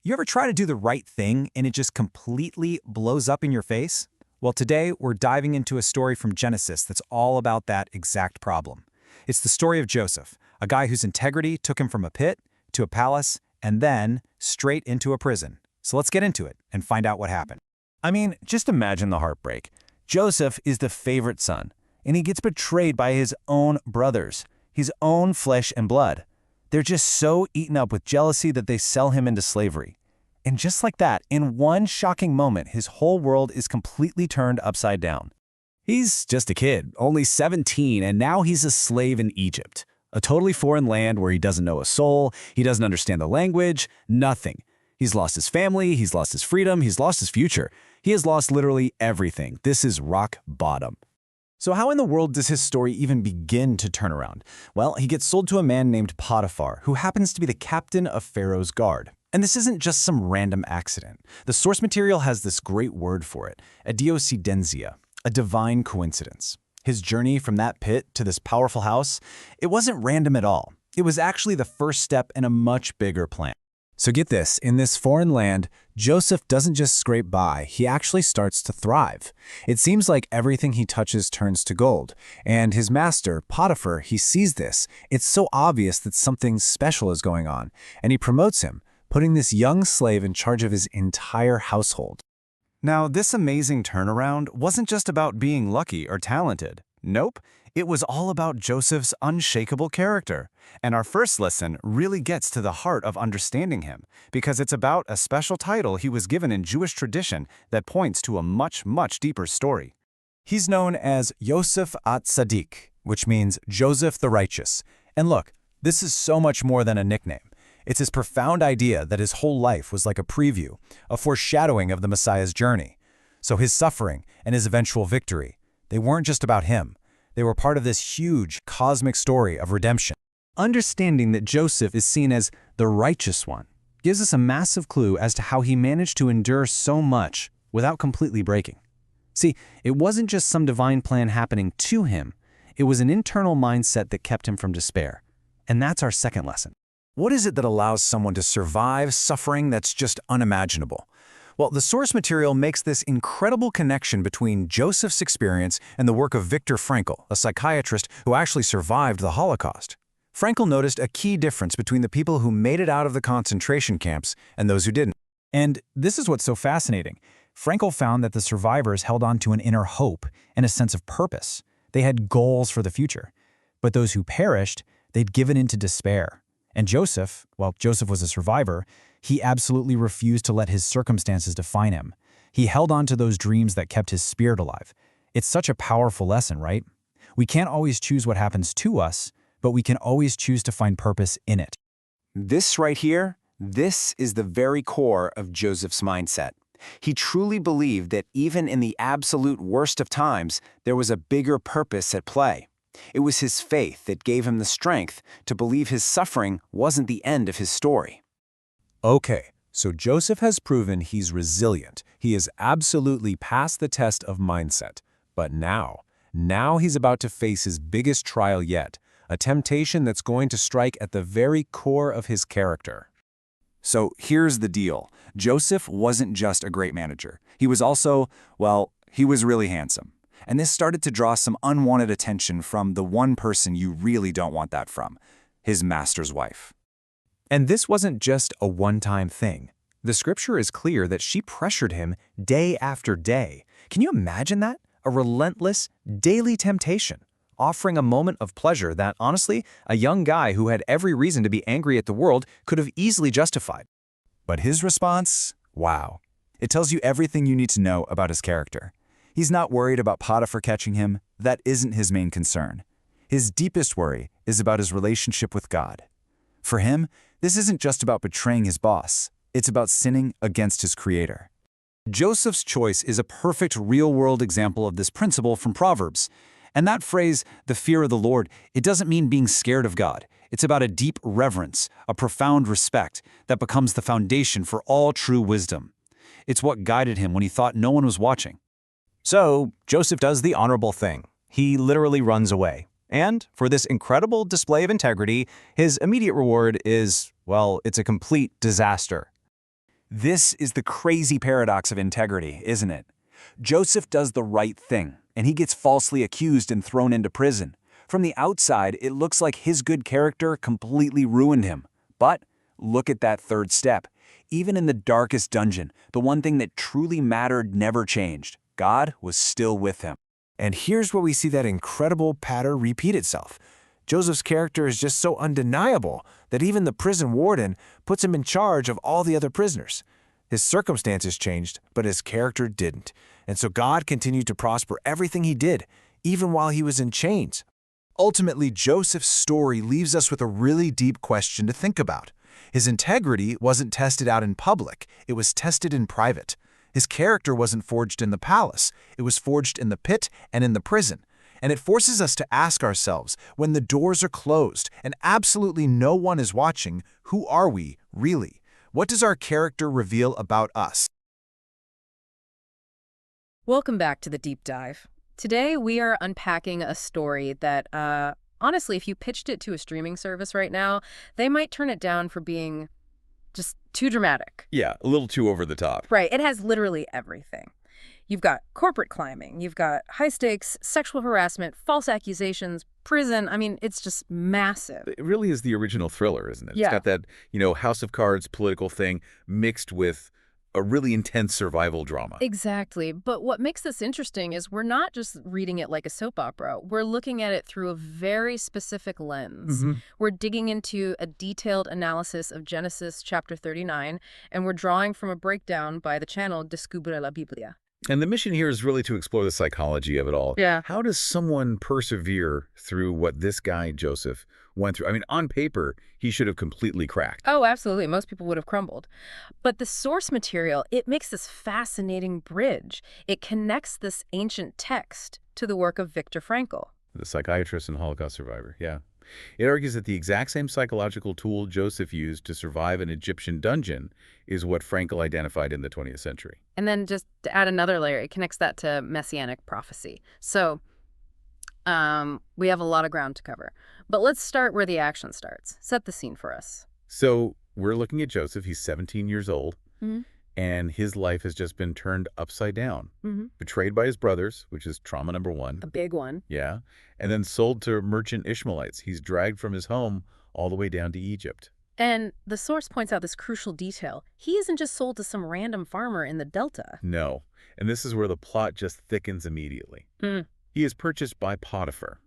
You ever try to do the right thing and it just completely blows up in your face? Well, today we're diving into a story from Genesis that's all about that exact problem. It's the story of Joseph, a guy whose integrity took him from a pit to a palace and then straight into a prison. So let's get into it and find out what happened. I mean, just imagine the heartbreak. Joseph is the favorite son, and he gets betrayed by his own brothers, his own flesh and blood. They're just so eaten up with jealousy that they sell him into slavery. And just like that, in one shocking moment, his whole world is completely turned upside down. He's just a kid, only 17, and now he's a slave in Egypt, a totally foreign land where he doesn't know a soul, he doesn't understand the language, nothing. He's lost his family, he's lost his freedom, he's lost his future. He has lost literally everything. This is rock bottom. So how in the world does his story even begin to turn around? Well, he gets sold to a man named Potiphar, who happens to be the captain of Pharaoh's guard. And this isn't just some random accident. The source material has this great word for it, idiosydentia, a divine coincidence. His journey from that pit to this powerful house, it wasn't random at all. It was actually the first step in a much bigger plan. So get this, in this foreign land, Joseph doesn't just scrape by, he actually starts to thrive. It seems like everything he touches turns to gold. And his master, Potiphar, he sees this. It's so obvious that something special is going on, and he promotes him, putting this young slave in charge of his entire household. Now, this amazing turnaround wasn't just about being lucky or talented. Nope, it was all about Joseph's unshakable character. And our first lesson really gets to the heart of understanding him, because it's about a special title he was given in Jewish tradition that points to a much, much deeper story. He's known as Yosef at-Tzaddik, which means Joseph the Righteous. And look, this is so much more than a nickname. It's his profound idea that his whole life was like a preview, a foreshadowing of the Messiah's journey. So his suffering and his eventual victory, they weren't just about him. They were part of this huge, cosmic story of redemption. Understanding that Joseph is seen as the righteous one gives us a massive clue as to how he managed to endure so much without completely breaking. See, it wasn't just some divine plan happening to him. It was an internal mindset that kept him from despair. And that's our second lesson. What is it that allows someone to survive suffering that's just unimaginable? Well, the source material makes this incredible connection between Joseph's experience and the work of Viktor Frankl, a psychiatrist who actually survived the Holocaust. Frankl noticed a key difference between the people who made it out of the concentration camps and those who didn't. And this is what's so fascinating. Frankl found that the survivors held on to an inner hope and a sense of purpose. They had goals for the future. But those who perished, they'd given into despair. And Joseph, well, Joseph was a survivor, he absolutely refused to let his circumstances define him. He held on to those dreams that kept his spirit alive. It's such a powerful lesson, right? We can't always choose what happens to us, but we can always choose to find purpose in it. This right here, this is the very core of Joseph's mindset. He truly believed that even in the absolute worst of times, there was a bigger purpose at play. It was his faith that gave him the strength to believe his suffering wasn't the end of his story. Okay, so Joseph has proven he's resilient. He has absolutely passed the test of mindset. But now he's about to face his biggest trial yet, a temptation that's going to strike at the very core of his character. So here's the deal. Joseph wasn't just a great manager. He was also, well, he was really handsome. And this started to draw some unwanted attention from the one person you really don't want that from, his master's wife. And this wasn't just a one-time thing. The scripture is clear that she pressured him day after day. Can you imagine that? A relentless, daily temptation, offering a moment of pleasure that, honestly, a young guy who had every reason to be angry at the world could have easily justified. But his response? Wow. It tells you everything you need to know about his character. He's not worried about Potiphar catching him. That isn't his main concern. His deepest worry is about his relationship with God. For him, this isn't just about betraying his boss. It's about sinning against his creator. Joseph's choice is a perfect real-world example of this principle from Proverbs. And that phrase, the fear of the Lord, it doesn't mean being scared of God. It's about a deep reverence, a profound respect that becomes the foundation for all true wisdom. It's what guided him when he thought no one was watching. So, Joseph does the honorable thing. He literally runs away. And for this incredible display of integrity, his immediate reward is, well, it's a complete disaster. This is the crazy paradox of integrity, isn't it? Joseph does the right thing, and he gets falsely accused and thrown into prison. From the outside, it looks like his good character completely ruined him. But look at that third step. Even in the darkest dungeon, the one thing that truly mattered never changed. God was still with him. And here's where we see that incredible pattern repeat itself. Joseph's character is just so undeniable that even the prison warden puts him in charge of all the other prisoners. His circumstances changed, but his character didn't. And so God continued to prosper everything he did, even while he was in chains. Ultimately, Joseph's story leaves us with a really deep question to think about. His integrity wasn't tested out in public, it was tested in private. His character wasn't forged in the palace, it was forged in the pit and in the prison. And it forces us to ask ourselves, when the doors are closed and absolutely no one is watching, who are we, really? What does our character reveal about us? Welcome back to the Deep Dive. Today we are unpacking a story that, honestly, if you pitched it to a streaming service right now, they might turn it down for being just too dramatic. Yeah, a little too over the top. Right, it has literally everything. You've got corporate climbing, you've got high stakes, sexual harassment, false accusations, prison. I mean, it's just massive. It really is the original thriller, isn't it? Yeah. It's got that, House of Cards political thing mixed with a really intense survival drama. Exactly. But what makes this interesting is we're not just reading it like a soap opera. We're looking at it through a very specific lens. We're digging into a detailed analysis of Genesis chapter 39, and we're drawing from a breakdown by the channel Descubre la Biblia. And the mission here is really to explore the psychology of it all. Yeah. How does someone persevere through what this guy, Joseph, went through? I mean, on paper, he should have completely cracked. Oh, absolutely. Most people would have crumbled. But the source material, it makes this fascinating bridge. It connects this ancient text to the work of Viktor Frankl. The psychiatrist and Holocaust survivor, yeah. It argues that the exact same psychological tool Joseph used to survive an Egyptian dungeon is what Frankl identified in the 20th century. And then just to add another layer, it connects that to messianic prophecy. So we have a lot of ground to cover. But let's start where the action starts. Set the scene for us. So we're looking at Joseph. He's 17 years old, and his life has just been turned upside down. Betrayed by his brothers, which is trauma number one. A big one. Yeah. And then sold to merchant Ishmaelites. He's dragged from his home all the way down to Egypt. And the source points out this crucial detail. He isn't just sold to some random farmer in the Delta. No. And this is where the plot just thickens immediately. He is purchased by Potiphar.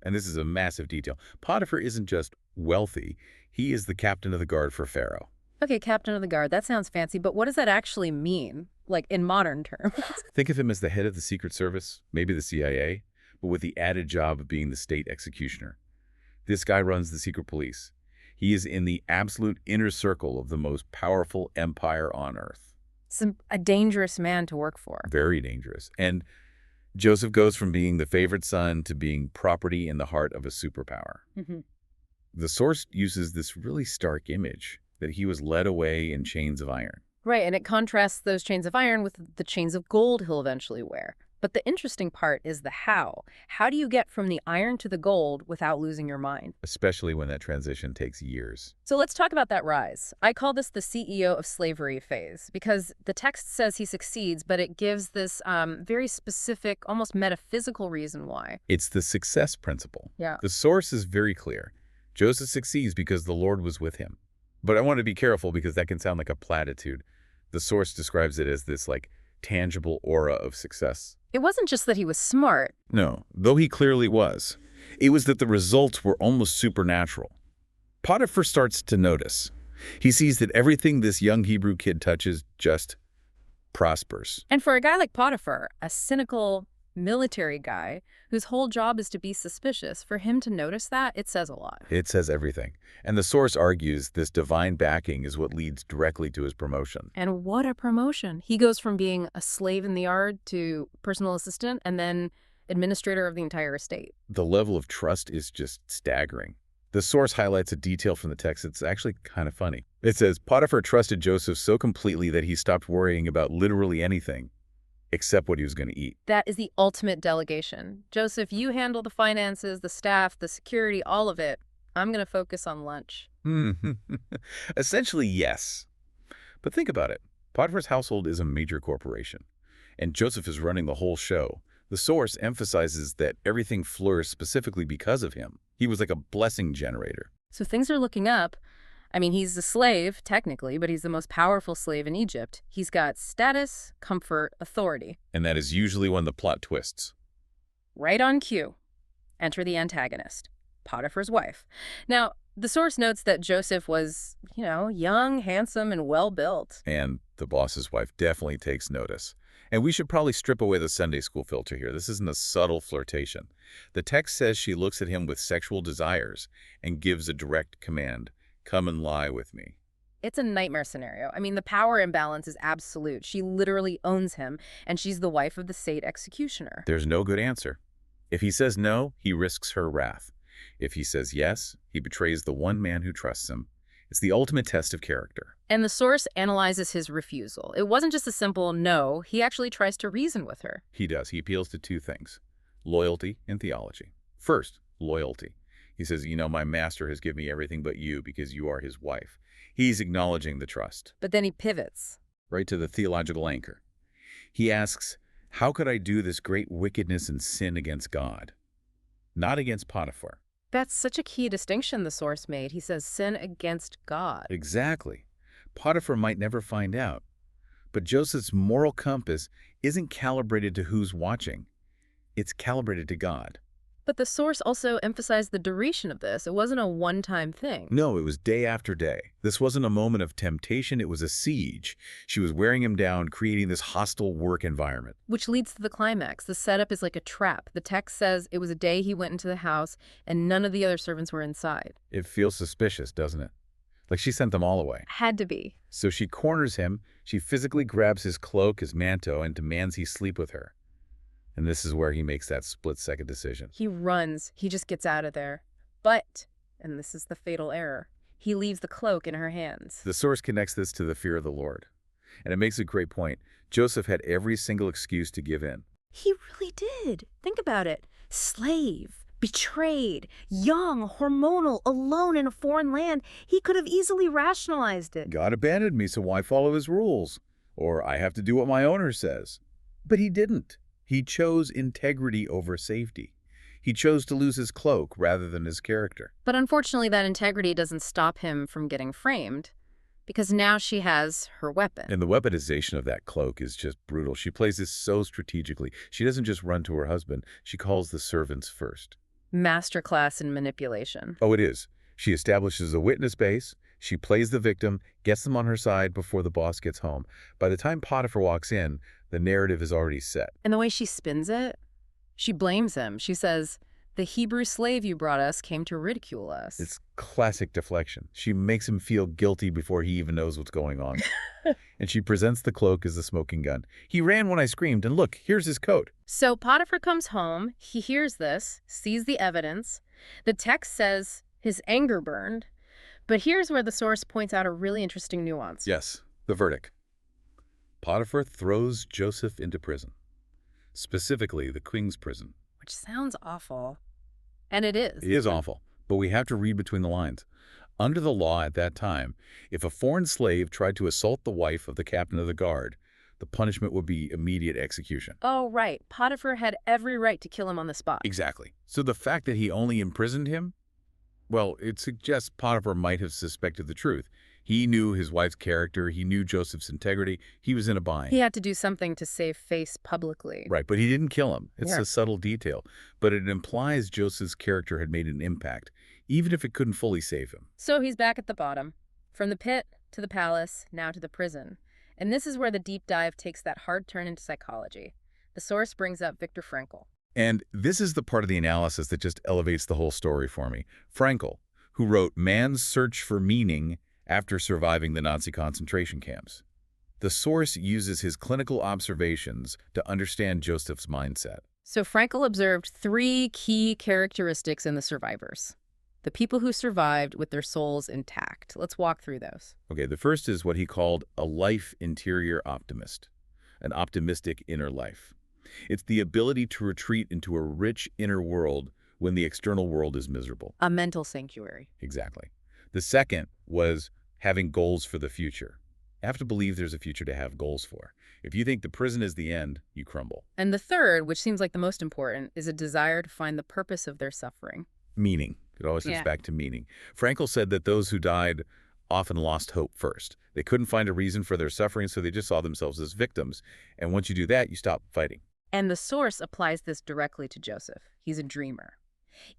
And this is a massive detail. Potiphar isn't just wealthy. He is the captain of the guard for Pharaoh. Okay, captain of the guard. That sounds fancy, but what does that actually mean, like in modern terms? Think of him as the head of the Secret Service, maybe the CIA, but with the added job of being the state executioner. This guy runs the secret police. He is in the absolute inner circle of the most powerful empire on earth. A dangerous man to work for. Very dangerous. And Joseph goes from being the favorite son to being property in the heart of a superpower. The source uses this really stark image that he was led away in chains of iron. Right, and it contrasts those chains of iron with the chains of gold he'll eventually wear. But the interesting part is the how. How do you get from the iron to the gold without losing your mind? Especially when that transition takes years. So let's talk about that rise. I call this the CEO of slavery phase because the text says he succeeds, but it gives this very specific, almost metaphysical reason why. It's the success principle. Yeah. The source is very clear. Joseph succeeds because the Lord was with him. But I want to be careful because that can sound like a platitude. The source describes it as this tangible aura of success. It wasn't just that he was smart. No, though he clearly was. It was that the results were almost supernatural. Potiphar starts to notice. He sees that everything this young Hebrew kid touches just prospers. And for a guy like Potiphar, a cynical military guy whose whole job is to be suspicious, for him to notice that, it says a lot. It says everything. And the source argues this divine backing is what leads directly to his promotion. And what a promotion. He goes from being a slave in the yard to personal assistant and then administrator of the entire estate. The level of trust is just staggering. The source highlights a detail from the text that's actually kind of funny. It says, Potiphar trusted Joseph so completely that he stopped worrying about literally anything except what he was going to eat. That is the ultimate delegation. Joseph, you handle the finances, the staff, the security, all of it. I'm going to focus on lunch. Essentially, yes. But think about it. Potiphar's household is a major corporation, and Joseph is running the whole show. The source emphasizes that everything flourished specifically because of him. He was like a blessing generator. So things are looking up. I mean, he's a slave, technically, but he's the most powerful slave in Egypt. He's got status, comfort, authority. And that is usually when the plot twists. Right on cue. Enter the antagonist, Potiphar's wife. Now, the source notes that Joseph was, young, handsome, and well-built. And the boss's wife definitely takes notice. And we should probably strip away the Sunday school filter here. This isn't a subtle flirtation. The text says she looks at him with sexual desires and gives a direct command. Come and lie with me. It's a nightmare scenario. I mean, the power imbalance is absolute. She literally owns him, and she's the wife of the state executioner. There's no good answer. If he says no, he risks her wrath. If he says yes, he betrays the one man who trusts him. It's the ultimate test of character. And the source analyzes his refusal. It wasn't just a simple no. He actually tries to reason with her. He does. He appeals to two things: loyalty and theology. First, loyalty. He says, my master has given me everything but you because you are his wife. He's acknowledging the trust. But then he pivots. Right to the theological anchor. He asks, how could I do this great wickedness and sin against God? Not against Potiphar. That's such a key distinction the source made. He says sin against God. Exactly. Potiphar might never find out. But Joseph's moral compass isn't calibrated to who's watching. It's calibrated to God. But the source also emphasized the duration of this. It wasn't a one-time thing. No, it was day after day. This wasn't a moment of temptation, it was a siege. She was wearing him down, creating this hostile work environment. Which leads to the climax. The setup is like a trap. The text says it was a day he went into the house and none of the other servants were inside. It feels suspicious, doesn't it? Like she sent them all away. Had to be. So she corners him, she physically grabs his cloak, his manto, and demands he sleep with her. And this is where he makes that split-second decision. He runs. He just gets out of there. But, and this is the fatal error, he leaves the cloak in her hands. The source connects this to the fear of the Lord. And it makes a great point. Joseph had every single excuse to give in. He really did. Think about it. Slave, betrayed, young, hormonal, alone in a foreign land. He could have easily rationalized it. God abandoned me, so why follow his rules? Or I have to do what my owner says. But he didn't. He chose integrity over safety. He chose to lose his cloak rather than his character. But unfortunately, that integrity doesn't stop him from getting framed, because now she has her weapon. And the weaponization of that cloak is just brutal. She plays this so strategically. She doesn't just run to her husband. She calls the servants first. Masterclass in manipulation. Oh, it is. She establishes a witness base. She plays the victim, gets them on her side before the boss gets home. By the time Potiphar walks in, the narrative is already set. And the way she spins it, she blames him. She says, the Hebrew slave you brought us came to ridicule us. It's classic deflection. She makes him feel guilty before he even knows what's going on. And she presents the cloak as the smoking gun. He ran when I screamed, and look, here's his coat. So Potiphar comes home. He hears this, sees the evidence. The text says his anger burned. But here's where the source points out a really interesting nuance. Yes, the verdict. Potiphar throws Joseph into prison, specifically the king's prison. Which sounds awful. And it is. It is awful, but we have to read between the lines. Under the law at that time, if a foreign slave tried to assault the wife of the captain of the guard, the punishment would be immediate execution. Oh, right. Potiphar had every right to kill him on the spot. Exactly. So the fact that he only imprisoned him, well, it suggests Potiphar might have suspected the truth. He knew his wife's character. He knew Joseph's integrity. He was in a bind. He had to do something to save face publicly. Right, but he didn't kill him. It's Yeah. a subtle detail, but it implies Joseph's character had made an impact, even if it couldn't fully save him. So he's back at the bottom. From the pit to the palace, now to the prison. And this is where the deep dive takes that hard turn into psychology. The source brings up Viktor Frankl. And this is the part of the analysis that just elevates the whole story for me. Frankl, who wrote Man's Search for Meaning after surviving the Nazi concentration camps. The source uses his clinical observations to understand Joseph's mindset. So Frankl observed 3 key characteristics in the survivors. The people who survived with their souls intact. Let's walk through those. Okay, the first is what he called a life interior optimist, an optimistic inner life. It's the ability to retreat into a rich inner world when the external world is miserable. A mental sanctuary. Exactly. The second was having goals for the future. You have to believe there's a future to have goals for. If you think the prison is the end, you crumble. And the third, which seems like the most important, is a desire to find the purpose of their suffering. Meaning. It always comes back to meaning. Frankl said that those who died often lost hope first. They couldn't find a reason for their suffering, so they just saw themselves as victims. And once you do that, you stop fighting. And the source applies this directly to Joseph. He's a dreamer.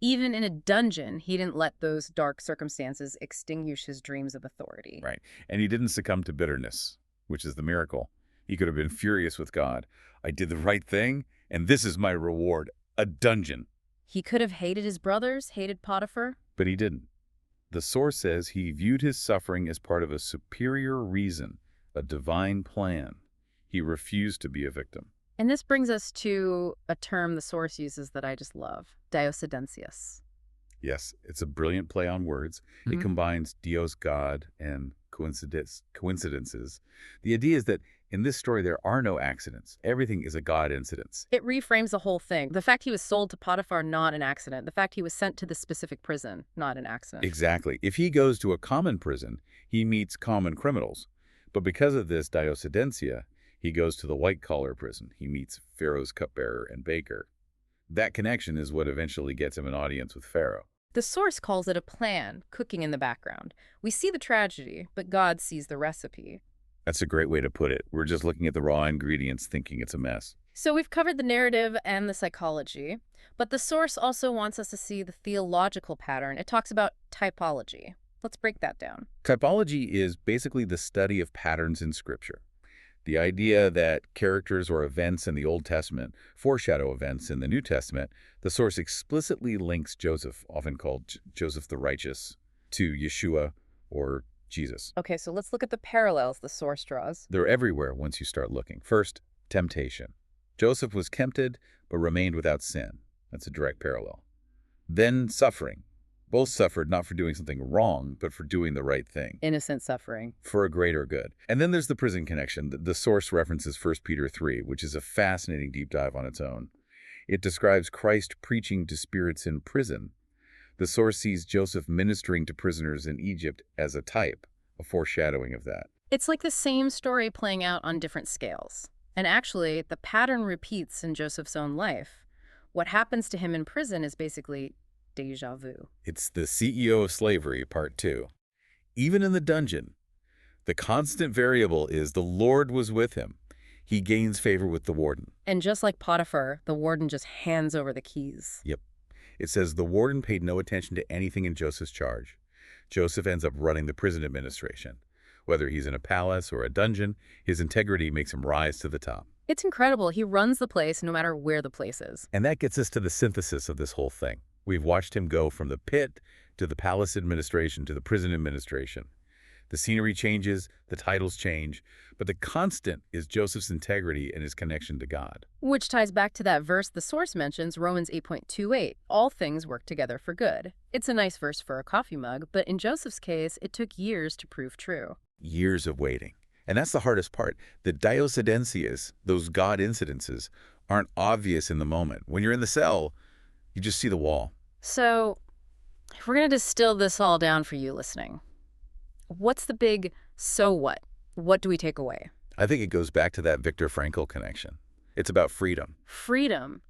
Even in a dungeon, he didn't let those dark circumstances extinguish his dreams of authority. Right. And he didn't succumb to bitterness, which is the miracle. He could have been furious with God. I did the right thing, and this is my reward, a dungeon. He could have hated his brothers, hated Potiphar. But he didn't. The source says he viewed his suffering as part of a superior reason, a divine plan. He refused to be a victim. And this brings us to a term the source uses that I just love, diocedensius. Yes, it's a brilliant play on words. It combines Dios, God, and coincidences. The idea is that in this story, there are no accidents. Everything is a God incidence. It reframes the whole thing. The fact he was sold to Potiphar, not an accident. The fact he was sent to this specific prison, not an accident. Exactly. If he goes to a common prison, he meets common criminals. But because of this diocedensia, he goes to the white-collar prison. He meets Pharaoh's cupbearer and baker. That connection is what eventually gets him an audience with Pharaoh. The source calls it a plan, cooking in the background. We see the tragedy, but God sees the recipe. That's a great way to put it. We're just looking at the raw ingredients thinking it's a mess. So we've covered the narrative and the psychology, but the source also wants us to see the theological pattern. It talks about typology. Let's break that down. Typology is basically the study of patterns in Scripture. The idea that characters or events in the Old Testament foreshadow events in the New Testament, the source explicitly links Joseph, often called Joseph the Righteous, to Yeshua or Jesus. Okay, so let's look at the parallels the source draws. They're everywhere once you start looking. First, temptation. Joseph was tempted but remained without sin. That's a direct parallel. Then suffering. Both suffered not for doing something wrong, but for doing the right thing. Innocent suffering. For a greater good. And then there's the prison connection. The source references 1 Peter 3, which is a fascinating deep dive on its own. It describes Christ preaching to spirits in prison. The source sees Joseph ministering to prisoners in Egypt as a type, a foreshadowing of that. It's like the same story playing out on different scales. And actually, the pattern repeats in Joseph's own life. What happens to him in prison is basically déjà vu. It's the CEO of slavery, part 2. Even in the dungeon, the constant variable is the Lord was with him. He gains favor with the warden. And just like Potiphar, the warden just hands over the keys. Yep. It says the warden paid no attention to anything in Joseph's charge. Joseph ends up running the prison administration. Whether he's in a palace or a dungeon, his integrity makes him rise to the top. It's incredible. He runs the place no matter where the place is. And that gets us to the synthesis of this whole thing. We've watched him go from the pit to the palace administration to the prison administration. The scenery changes, the titles change, but the constant is Joseph's integrity and his connection to God. Which ties back to that verse the source mentions, Romans 8:28. All things work together for good. It's a nice verse for a coffee mug, but in Joseph's case, it took years to prove true. Years of waiting. And that's the hardest part. The diocedensias, those God incidences, aren't obvious in the moment. When you're in the cell, you just see the wall. So, if we're going to distill this all down for you listening, what's the big so what? What do we take away? I think it goes back to that Viktor Frankl connection. It's about freedom. Freedom.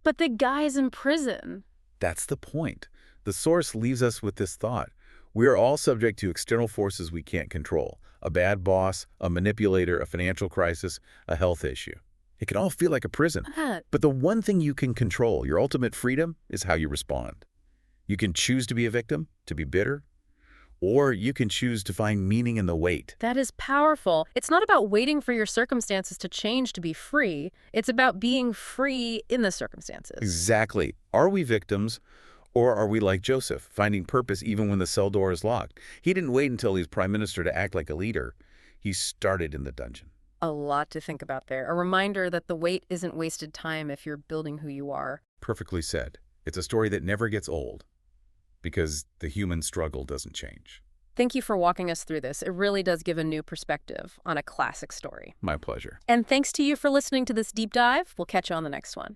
But the guy's in prison. That's the point. The source leaves us with this thought. We are all subject to external forces we can't control. A bad boss, a manipulator, a financial crisis, a health issue. It can all feel like a prison. But the one thing you can control, your ultimate freedom, is how you respond. You can choose to be a victim, to be bitter, or you can choose to find meaning in the wait. That is powerful. It's not about waiting for your circumstances to change to be free. It's about being free in the circumstances. Exactly. Are we victims, or are we like Joseph, finding purpose even when the cell door is locked? He didn't wait until he's prime minister to act like a leader. He started in the dungeon. A lot to think about there. A reminder that the wait isn't wasted time if you're building who you are. Perfectly said. It's a story that never gets old because the human struggle doesn't change. Thank you for walking us through this. It really does give a new perspective on a classic story. My pleasure. And thanks to you for listening to this deep dive. We'll catch you on the next one.